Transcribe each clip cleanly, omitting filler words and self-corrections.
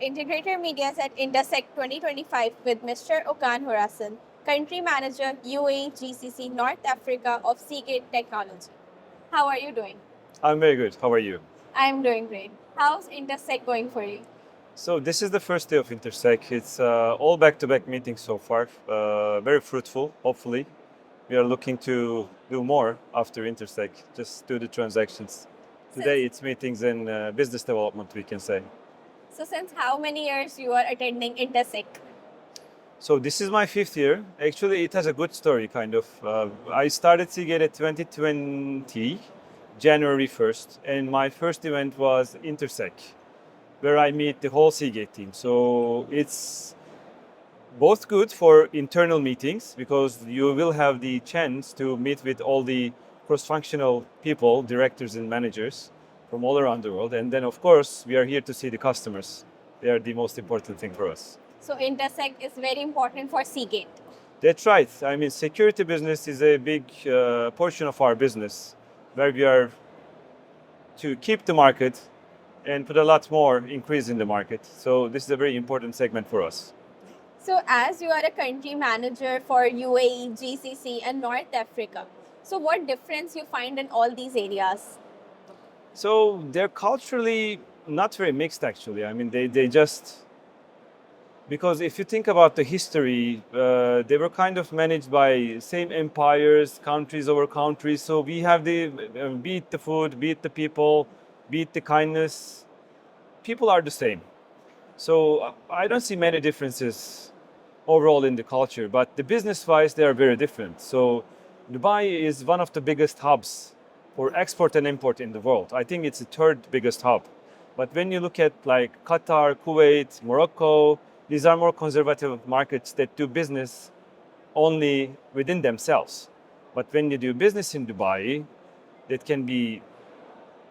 Integrator Media is at Intersec 2025 with Mr. Okan Horasan, Country Manager UAE GCC North Africa of Seagate Technology. How are you doing? I'm very good. How are you? I'm doing great. How's Intersec going for you? So this is the first day of Intersec. It's all back-to-back meetings so far. Very fruitful, hopefully. We are looking to do more after Intersec, just do the transactions. Today it's meetings and business development, we can say. So since how many years you are attending Intersec? So this is my fifth year. Actually, it has a good story, kind of. I started Seagate at 2020, January 1st, and my first event was Intersec, where I meet the whole Seagate team. So it's both good for internal meetings because you will have the chance to meet with all the cross-functional people, directors and managers from all around the world. And then, of course, we are here to see the customers. They are the most important thing for us. So Intersec is very important for Seagate. That's right. I mean, security business is a big portion of our business, where we are to keep the market and put a lot more increase in the market. So this is a very important segment for us. So as you are a country manager for UAE, GCC and North Africa, so what difference you find in all these areas? So they're culturally not very mixed, actually. I mean, they just, because if you think about the history, they were kind of managed by same empires, countries over countries. So we have the, be it the food, be it the people, be it the kindness, people are the same. So I don't see many differences overall in the culture, but the business-wise, they are very different. So Dubai is one of the biggest hubs for export and import in the world. I think it's the third biggest hub. But when you look at like Qatar, Kuwait, Morocco, these are more conservative markets that do business only within themselves. But when you do business in Dubai, that can be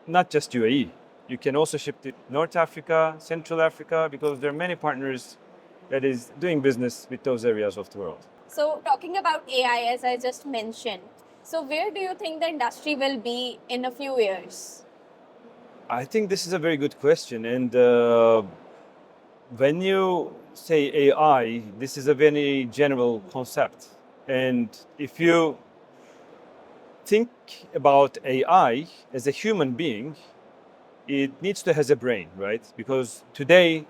not just UAE. You can also ship to North Africa, Central Africa, because there are many partners that is doing business with those areas of the world. So talking about AI, as I just mentioned, so where do you think the industry will be in a few years? I think this is a very good question. And when you say AI, this is a very general concept. And if you think about AI as a human being, it needs to have a brain, right? Because today,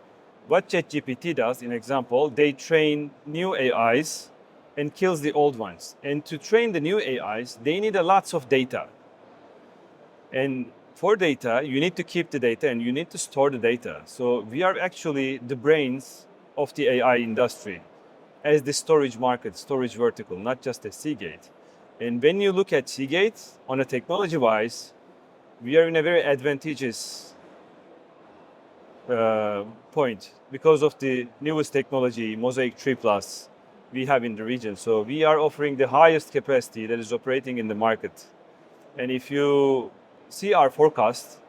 what ChatGPT does, in example, they train new AIs and kills the old ones. And to train the new AIs, they need a lots of data. And for data, you need to keep the data and you need to store the data. So we are actually the brains of the AI industry as the storage market, storage vertical, not just as Seagate. And when you look at Seagate, on a technology-wise, we are in a very advantageous point because of the newest technology, Mosaic 3 Plus, we have in the region. So we are offering the highest capacity that is operating in the market. And if you see our forecast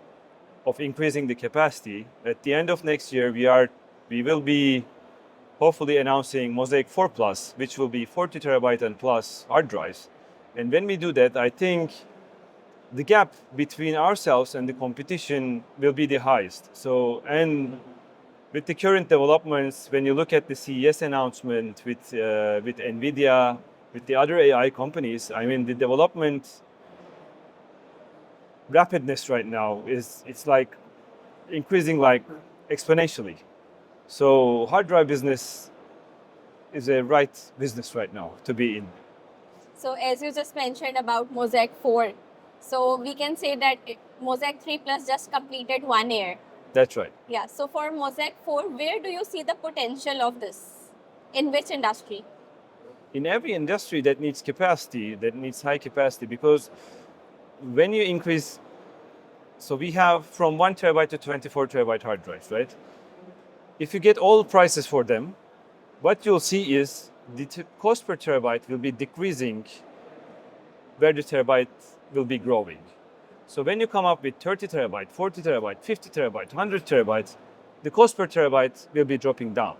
of increasing the capacity, at the end of next year, we will be hopefully announcing Mosaic 4 Plus, which will be 40 terabyte and plus hard drives. And when we do that, I think the gap between ourselves and the competition will be the highest. So, and with the current developments, when you look at the CES announcement with NVIDIA, with the other AI companies, I mean, the development rapidness right now it's like increasing like exponentially. So hard drive business is a right business right now to be in. So as you just mentioned about Mosaic 4, so we can say that Mosaic 3 Plus just completed 1 year. That's right. Yeah, so for Mosaic 4, where do you see the potential of this? In which industry? In every industry that needs capacity, that needs high capacity, because when you increase, so we have from 1 terabyte to 24 terabyte hard drives, right? If you get all prices for them, what you'll see is the cost per terabyte will be decreasing where the terabyte will be growing. So when you come up with 30 terabyte, 40 terabyte, 50 terabyte, 100 terabytes, the cost per terabyte will be dropping down.